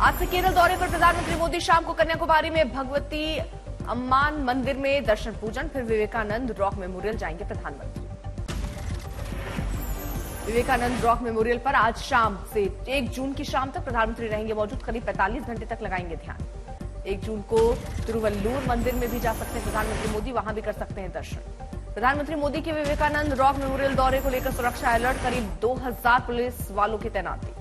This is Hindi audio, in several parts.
आज से केरल दौरे पर प्रधानमंत्री मोदी शाम को कन्याकुमारी में भगवती अम्मान मंदिर में दर्शन पूजन, फिर विवेकानंद रॉक मेमोरियल जाएंगे प्रधानमंत्री। विवेकानंद रॉक मेमोरियल पर आज शाम से 1 जून की शाम तक प्रधानमंत्री रहेंगे मौजूद। करीब 45 घंटे तक लगाएंगे ध्यान। 1 जून को तिरुवल्लूर मंदिर में भी जा सकते हैं प्रधानमंत्री मोदी, वहां भी कर सकते हैं दर्शन। प्रधानमंत्री मोदी के विवेकानंद रॉक मेमोरियल दौरे को लेकर सुरक्षा अलर्ट, करीब 2000 पुलिस वालों की तैनाती।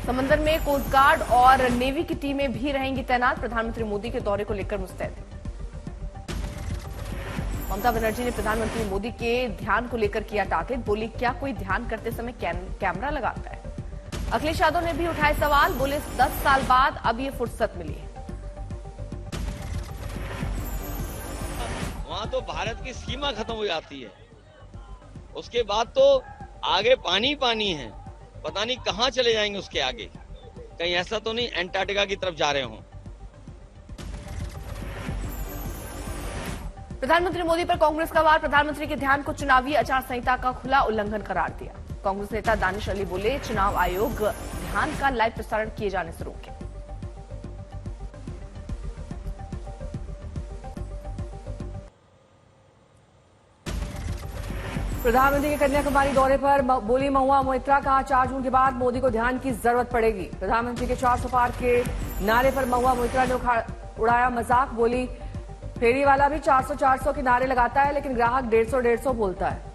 समंदर में कोस्ट गार्ड और नेवी की टीमें भी रहेंगी तैनात। प्रधानमंत्री मोदी के दौरे को लेकर मुस्तैद। ममता बनर्जी ने प्रधानमंत्री मोदी के ध्यान को लेकर किया टारगेट, बोली क्या कोई ध्यान करते समय कैमरा लगाता है। अखिलेश यादव ने भी उठाए सवाल, बोले 10 साल बाद अब ये फुर्सत मिली है। वहां तो भारत की सीमा खत्म हो जाती है, उसके बाद तो आगे पानी पानी है, पता नहीं कहां चले जाएंगे उसके आगे। कहीं ऐसा तो नहीं एंटार्क्टिका की तरफ जा रहे हों। प्रधानमंत्री मोदी पर कांग्रेस का वार, प्रधानमंत्री के ध्यान को चुनावी आचार संहिता का खुला उल्लंघन करार दिया। कांग्रेस नेता दानिश अली बोले चुनाव आयोग ध्यान का लाइव प्रसारण किए जाने से रोके। प्रधानमंत्री के कन्याकुमारी दौरे पर बोली महुआ मोइत्रा, कहा 4 जून के बाद मोदी को ध्यान की जरूरत पड़ेगी। प्रधानमंत्री के 400 पार के नारे पर महुआ मोइत्रा ने उड़ाया मजाक, बोली फेरी वाला भी 400-400 के नारे लगाता है लेकिन ग्राहक 150-150 बोलता है।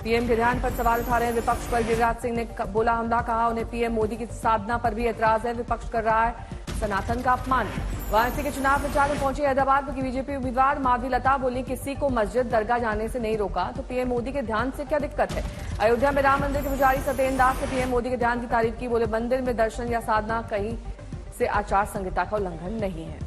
पीएम के ध्यान पर सवाल उठा रहे हैं विपक्ष पर, गिरिराज सिंह ने बोला हमला, कहा उन्हें पीएम मोदी की साधना पर भी एतराज है। विपक्ष कर रहा है सनातन का अपमान। वाराणसी के चुनाव प्रचार में पहुंची हैदराबाद की बीजेपी उम्मीदवार माधवी लता, बोली किसी को मस्जिद दरगाह जाने से नहीं रोका तो पीएम मोदी के ध्यान से क्या दिक्कत है। अयोध्या में राम मंदिर के पुजारी सत्येंद्र दास ने पीएम मोदी के ध्यान की तारीफ की, बोले मंदिर में दर्शन या साधना कहीं से आचार संहिता का उल्लंघन नहीं है।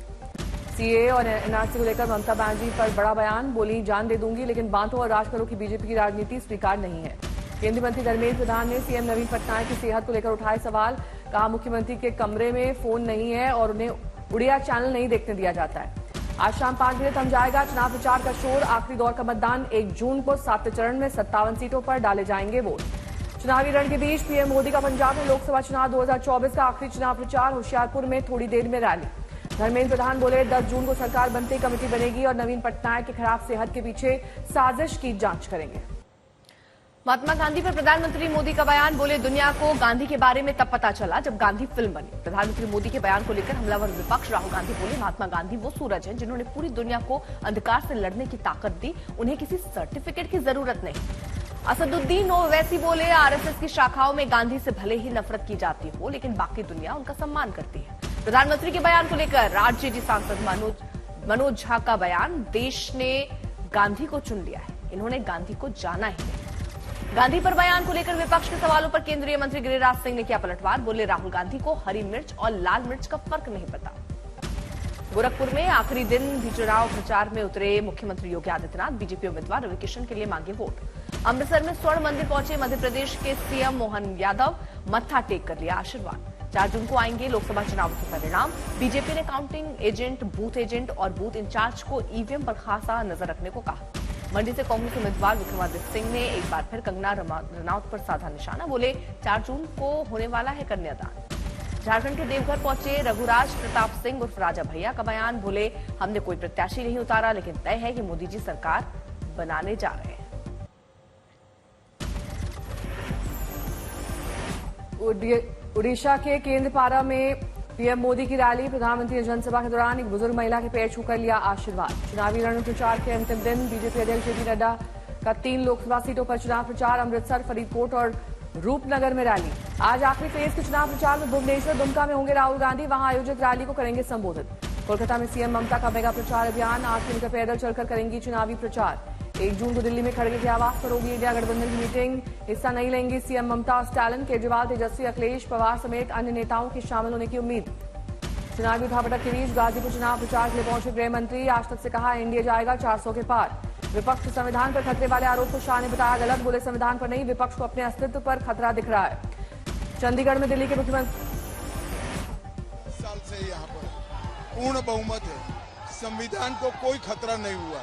सीए और एनआरसी को लेकर ममता बनर्जी पर बड़ा बयान, बोली जान दे दूंगी लेकिन बांटो और राज करो की बीजेपी की राजनीति स्वीकार नहीं है। केंद्रीय मंत्री धर्मेंद्र प्रधान ने सीएम नवीन पटनायक की सेहत को लेकर उठाए सवाल, कहा मुख्यमंत्री के कमरे में फोन नहीं है और उन्हें उड़िया चैनल नहीं देखने दिया जाता है। आज शाम 5 बजे थम जाएगा चुनाव प्रचार का शोर। आखिरी दौर का मतदान 1 जून को 7वें चरण में 57 सीटों पर डाले जाएंगे वोट। चुनावी रण के बीच पीएम मोदी का पंजाब में लोकसभा चुनाव 2024 का आखिरी चुनाव प्रचार। होशियारपुर में थोड़ी देर में रैली। धर्मेंद्र प्रधान बोले 10 जून को सरकार बनते कमेटी बनेगी और नवीन पटनायक के खिलाफ सेहत के पीछे साजिश की जांच करेंगे। महात्मा गांधी पर प्रधानमंत्री मोदी का बयान, बोले दुनिया को गांधी के बारे में तब पता चला जब गांधी फिल्म बनी। प्रधानमंत्री मोदी के बयान को लेकर हमलावर विपक्ष राहुल गांधी बोले महात्मा गांधी वो सूरज हैं जिन्होंने पूरी दुनिया को अंधकार से लड़ने की ताकत दी, उन्हें किसी सर्टिफिकेट की जरूरत नहीं। असदुद्दीन ओवैसी बोले आरएसएस की शाखाओं में गांधी से भले ही नफरत की जाती हो लेकिन बाकी दुनिया उनका सम्मान करती है। प्रधानमंत्री के बयान को लेकर आरजेडी सांसद मनोज झा का बयान, देश ने गांधी को चुन लिया है, इन्होंने गांधी को जाना ही नहीं। गांधी पर बयान को लेकर विपक्ष के सवालों पर केंद्रीय मंत्री गिरिराज सिंह ने किया पलटवार, बोले राहुल गांधी को हरी मिर्च और लाल मिर्च का फर्क नहीं पता। गोरखपुर में आखिरी दिन भी चुनाव प्रचार में उतरे मुख्यमंत्री योगी आदित्यनाथ, बीजेपी उम्मीदवार रवि किशन के लिए मांगे वोट। अमृतसर में स्वर्ण मंदिर पहुंचे मध्य प्रदेश के सीएम मोहन यादव, मत्था टेक कर लिया आशीर्वाद। 4 जून को आएंगे लोकसभा चुनाव के परिणाम। बीजेपी ने काउंटिंग एजेंट, बूथ एजेंट और बूथ इंचार्ज को ईवीएम पर खासा नजर रखने को कहा। मंडी से कांग्रेस उम्मीदवार विक्रमादित्य सिंह ने एक बार फिर कंगना रनौत पर साधा निशाना, बोले 4 जून को होने वाला है कन्यादान। झारखंड के देवघर पहुंचे रघुराज प्रताप सिंह उर्फ राजा भैया का बयान, बोले हमने कोई प्रत्याशी नहीं उतारा लेकिन तय है कि मोदी जी सरकार बनाने जा रहे हैं। उड़ीसा के केंद्रपारा में पीएम मोदी की रैली। प्रधानमंत्री ने जनसभा के दौरान एक बुजुर्ग महिला के पैर छूकर लिया आशीर्वाद। चुनावी रण प्रचार के अंतिम दिन बीजेपी अध्यक्ष जेपी नड्डा का 3 लोकसभा सीटों पर चुनाव प्रचार। अमृतसर, फरीदकोट और रूपनगर में रैली। आज आखिरी फेज के चुनाव प्रचार में भुवनेश्वर, दुमका में होंगे राहुल गांधी, वहां आयोजित रैली को करेंगे संबोधित। कोलकाता में सीएम ममता का मेगा प्रचार अभियान। 8 किलोमीटर पैदल चलकर करेंगी चुनावी प्रचार। 1 जून को दिल्ली में खड़गे के आवास पर होगी इंडिया गठबंधन की मीटिंग। हिस्सा नहीं लेंगी सीएम ममता और स्टालिन। केजरीवाल, तेजस्वी, अखिलेश, पवार समेत अन्य नेताओं की शामिल होने की उम्मीद। चुनावी उठापटक के बीच गाजीपुर चुनाव प्रचार के लिए पहुंचे गृह मंत्री। आज तक से कहा एनडीए जाएगा 400 के पार। विपक्ष संविधान पर खतरे वाले आरोप को शाह ने बताया गलत, बोले संविधान पर नहीं विपक्ष को अपने अस्तित्व पर खतरा दिख रहा है। चंडीगढ़ में दिल्ली के मुख्यमंत्री साल से यहाँ पर पूर्ण बहुमत है, संविधान को कोई खतरा नहीं हुआ।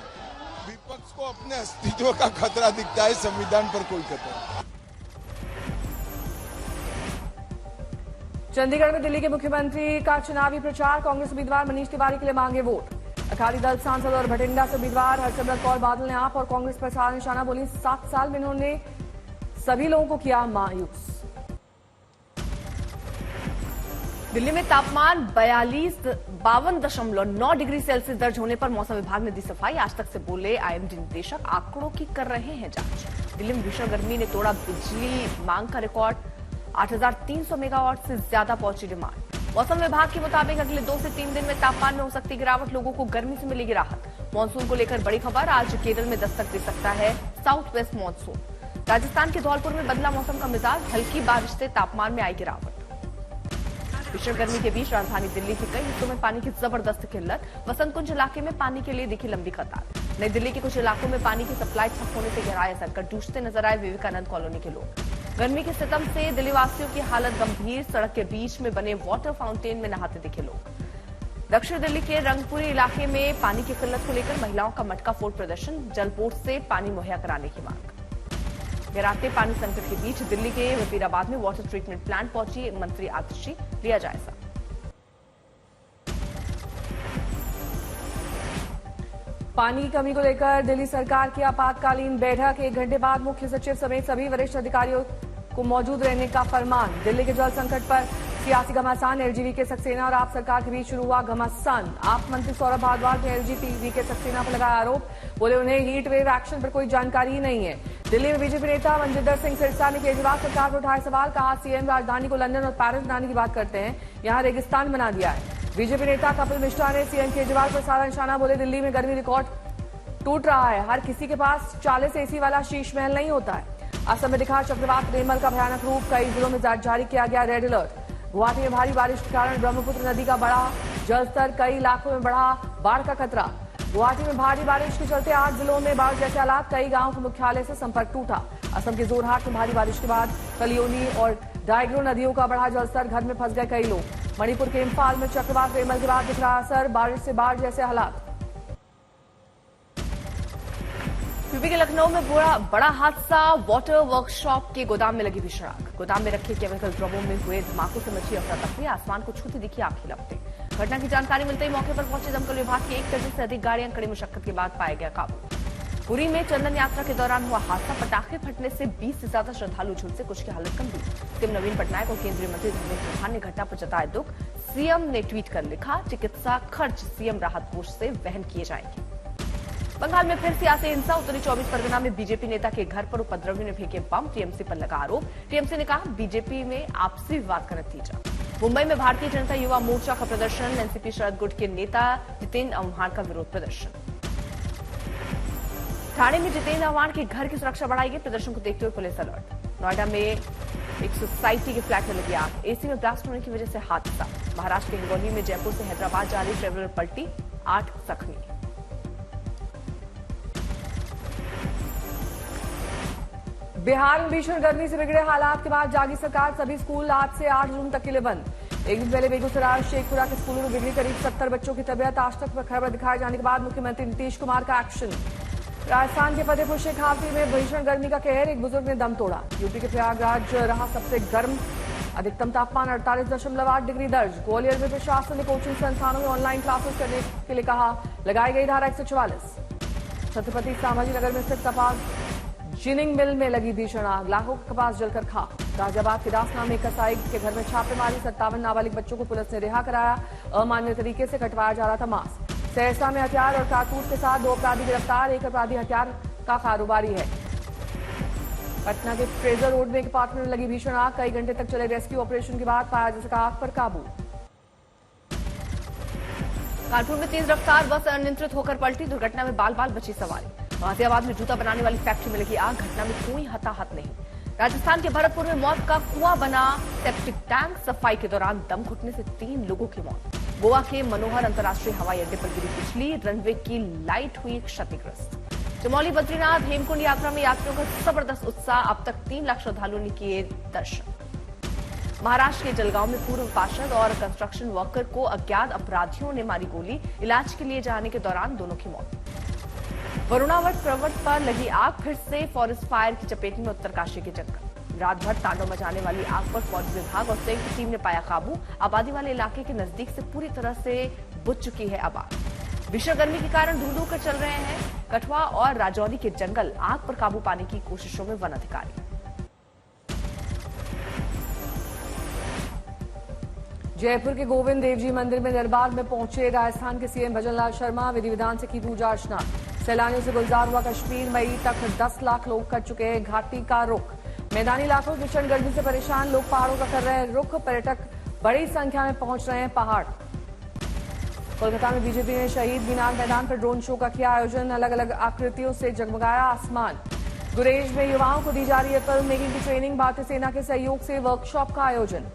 विपक्ष को अपने अस्तित्व का खतरा दिखता है, संविधान पर कोई खतरा। चंडीगढ़ में दिल्ली के मुख्यमंत्री का चुनावी प्रचार, कांग्रेस उम्मीदवार मनीष तिवारी के लिए मांगे वोट। अकाली दल सांसद और भटिंडा से उम्मीदवार हरसिमरत कौर बादल ने आप और कांग्रेस पर साधा निशाना, बोली 7 साल में इन्होंने सभी लोगों को किया मायूस। दिल्ली में तापमान 52.9 डिग्री सेल्सियस दर्ज होने पर मौसम विभाग ने दी सफाई। आज तक से बोले आईएमडी निदेशक, आंकड़ों की कर रहे हैं जांच। दिल्ली में भीषण गर्मी ने तोड़ा बिजली मांग का रिकॉर्ड, 8,300 मेगावाट से ज्यादा पहुंची डिमांड। मौसम विभाग के मुताबिक अगले 2 से 3 दिन में तापमान में हो सकती गिरावट, लोगों को गर्मी से मिलेगी राहत। मानसून को लेकर बड़ी खबर, आज केरल में दस्तक दे सकता है साउथ वेस्ट मानसून। राजस्थान के धौलपुर में बदला मौसम का मिजाज, हल्की बारिश से तापमान में आई गिरावट। भीषण गर्मी के बीच राजधानी दिल्ली के कई हिस्सों में पानी की जबरदस्त किल्लत। वसंत कुंज इलाके में पानी के लिए दिखी लंबी कतार। नई दिल्ली के कुछ इलाकों में पानी की सप्लाई ठप होने से गहराया संकट, जूझते नजर आए विवेकानंद कॉलोनी के लोग। गर्मी के सितम से दिल्ली वासियों की हालत गंभीर, सड़क के बीच में बने वाटर फाउंटेन में नहाते दिखे लोग। दक्षिण दिल्ली के रंगपुरी इलाके में पानी की किल्लत को लेकर महिलाओं का मटका फोड़ प्रदर्शन, जलपोर्ट से पानी मुहैया कराने की मांग। गिराते पानी संकट के बीच दिल्ली के वजीराबाद में वाटर ट्रीटमेंट प्लांट पहुंची मंत्री आतिशी, लिया जायजा। पानी की कमी को लेकर दिल्ली सरकार की आपातकालीन बैठक, 1 घंटे बाद मुख्य सचिव समेत सभी वरिष्ठ अधिकारियों को मौजूद रहने का फरमान। दिल्ली के जल संकट पर सियासी घमासान, एलजीवी के सक्सेना और आप सरकार के बीच शुरू हुआ घमासान। आप मंत्री सौरभ भारद्वाज ने एलजीवी के सक्सेना पर लगाया आरोप, बोले उन्हें हीट वेव एक्शन पर कोई जानकारी ही नहीं है। दिल्ली में बीजेपी नेता मनजिंदर सिंह सिरसा ने केजरीवाल सरकार पर उठाए सवाल, कहा सीएम राजधानी को लंदन और पेरिस बनाने की बात करते हैं, यहां रेगिस्तान बना दिया है। बीजेपी नेता कपिल मिश्रा ने सीएम केजरीवाल पर साधा निशाना, बोले दिल्ली में गर्मी रिकॉर्ड टूट रहा है, हर किसी के पास 40 एसी वाला शीश महल नहीं होता है। असम में दिखा चक्रवात रेमल का भयानक रूप, कई जिलों में जारी किया गया रेड अलर्ट। गुवाहाटी में भारी बारिश के कारण ब्रह्मपुत्र नदी का बढ़ा जलस्तर, कई इलाकों में बढ़ा बाढ़ का खतरा। गुवाहाटी में भारी बारिश के चलते 8 जिलों में बाढ़ जैसे हालात, कई गांवों के मुख्यालय से संपर्क टूटा। असम के जोरहाट में भारी बारिश के बाद कलियोनी और डायग्रो नदियों का बढ़ा जलस्तर, घर में फंस गए कई लोग। मणिपुर के इम्फाल में चक्रवात रेमल के बाद दिख रहा असर, बारिश से बाढ़ जैसे हालात। यूपी के लखनऊ में बड़ा हादसा, वाटर वर्कशॉप के गोदाम में लगी भीषण आग। गोदाम में रखे केमिकल द्रवों में हुए धमाकों से मची अफरा तफरी, आसमान को छूती दिखी आंखें लपटे। घटना की जानकारी मिलते ही मौके पर पहुंचे दमकल विभाग की 1 दर्जन से अधिक गाड़ियां कड़ी मुशक्कत के बाद पाया गया काबू। पुरी में चंदन यात्रा के दौरान हुआ हादसा, पटाखे फटने से 20 से ज्यादा श्रद्धालु झुलसे, कुछ की हालत गंभीर। सीएम नवीन पटनायक और केंद्रीय मंत्री धर्मेंद्र प्रधान ने घटना पर जताया दुख। सीएम ने ट्वीट कर लिखा, चिकित्सा खर्च सीएम राहत कोष से वहन किए जाएंगे। बंगाल में फिर सियासी हिंसा, उत्तरी 24 परगना में बीजेपी नेता के घर पर उपद्रवियों ने फेंके बम, टीएमसी पर लगा आरोप। टीएमसी ने कहा बीजेपी में आपसी विवाद का नतीजा। मुंबई में भारतीय जनता युवा मोर्चा का प्रदर्शन, एनसीपी शरद गुट के नेता जितेंद्र अवान का विरोध प्रदर्शन। ठाणे में जितेंद्र अवान के घर की सुरक्षा बढ़ाई गई, प्रदर्शन को देखते हुए पुलिस अलर्ट। नोएडा में एक सोसाइटी के फ्लैट में लगी आग, एसी में ब्लास्ट होने की वजह से हादसा। महाराष्ट्र के हिंगोली में जयपुर से हैदराबाद जा रही ट्रेवलर पलटी, 8 जख्मी। बिहार में भीषण गर्मी से बिगड़े हालात के बाद जागी सरकार, सभी स्कूल आज से 8 जून तक के लिए बंद। एक दिन पहले बेगूसराय और शेखपुरा के स्कूलों में बिगड़ी करीब 70 बच्चों की तबियत। आज तक पर खबर दिखाए जाने के बाद मुख्यमंत्री नीतीश कुमार का एक्शन। राजस्थान के फतेहपुर शेखावती में भीषण गर्मी का कहर, एक बुजुर्ग ने दम तोड़ा। यूपी के प्रयागराज रहा सबसे गर्म, अधिकतम तापमान 48.8 डिग्री दर्ज। ग्वालियर में प्रशासन ने कोचिंग संस्थानों में ऑनलाइन क्लासेस करने के लिए कहा, लगाई गई धारा 144। छत्रपति संभाजी नगर में स्थित कपास जिनिंग मिल में लगी भीषण आग, लाखों का कपास जलकर खाक। गाजियाबाद के दास नाम एक कसाई के घर में छापेमारी, 57 नाबालिग बच्चों को पुलिस ने रिहा कराया। अमान्य तरीके से कटवाया जा रहा था मांस। सहरसा में हथियार और कारतूस के साथ 2 अपराधी गिरफ्तार, एक अपराधी हथियार का कारोबारी है। पटना के फ्रेजर रोड में एक अपार्टमेंट में लगी भीषण आग, कई घंटे तक चले रेस्क्यू ऑपरेशन के बाद पाया जा सका आग पर काबू। कानपुर में तेज रफ्तार बस अनियंत्रित होकर पलटी, दुर्घटना में बाल बाल बची सवारी। गाजियाबाद में जूता बनाने वाली फैक्ट्री में लगी आग, घटना में कोई हताहत नहीं। राजस्थान के भरतपुर में मौत का कुआं बना सेप्टिक टैंक, सफाई के दौरान दम घुटने से 3 लोगों की मौत। गोवा के मनोहर अंतर्राष्ट्रीय हवाई अड्डे पर गिरी बिजली, रनवे की लाइट हुई क्षतिग्रस्त। चमोली बद्रीनाथ हेमकुंड यात्रा में यात्रियों का जबरदस्त उत्साह, अब तक 3 लाख श्रद्धालुओं ने किए दर्शन। महाराष्ट्र के जलगांव में पूर्व पार्षद और कंस्ट्रक्शन वर्कर को अज्ञात अपराधियों ने मारी गोली, इलाज के लिए जाने के दौरान दोनों की मौत। वरुणावट पर्वत पर लगी आग, फिर से फॉरेस्ट फायर की चपेट में उत्तरकाशी के जंगल। रात भर तांडव मचाने वाली आग पर फौज विभाग और संयुक्त टीम ने पाया काबू। आबादी वाले इलाके के नजदीक से पूरी तरह से बुझ चुकी है आग। भीषण गर्मी के कारण ढूंढ कर चल रहे हैं कठुआ और राजौरी के जंगल। आग पर काबू पाने की कोशिशों में वन अधिकारी। जयपुर के गोविंद देव जी मंदिर में दरबार में पहुंचे राजस्थान के सीएम भजनलाल शर्मा। विधि विधान से की पूजा अर्चना। सैलानियों से गुलजार हुआ कश्मीर। मई तक 10 लाख लोग कर चुके हैं घाटी का रुख। मैदानी इलाकों में भीषण गर्मी से परेशान लोग पहाड़ों का कर रहे हैं रुख। पर्यटक बड़ी संख्या में पहुंच रहे हैं पहाड़। कोलकाता में बीजेपी ने शहीद मीनार मैदान पर ड्रोन शो का किया आयोजन। अलग अलग आकृतियों से जगमगाया आसमान। गुरेज में युवाओं को दी जा रही है फिल्म मेकिंग की ट्रेनिंग। भारतीय सेना के सहयोग से वर्कशॉप का आयोजन।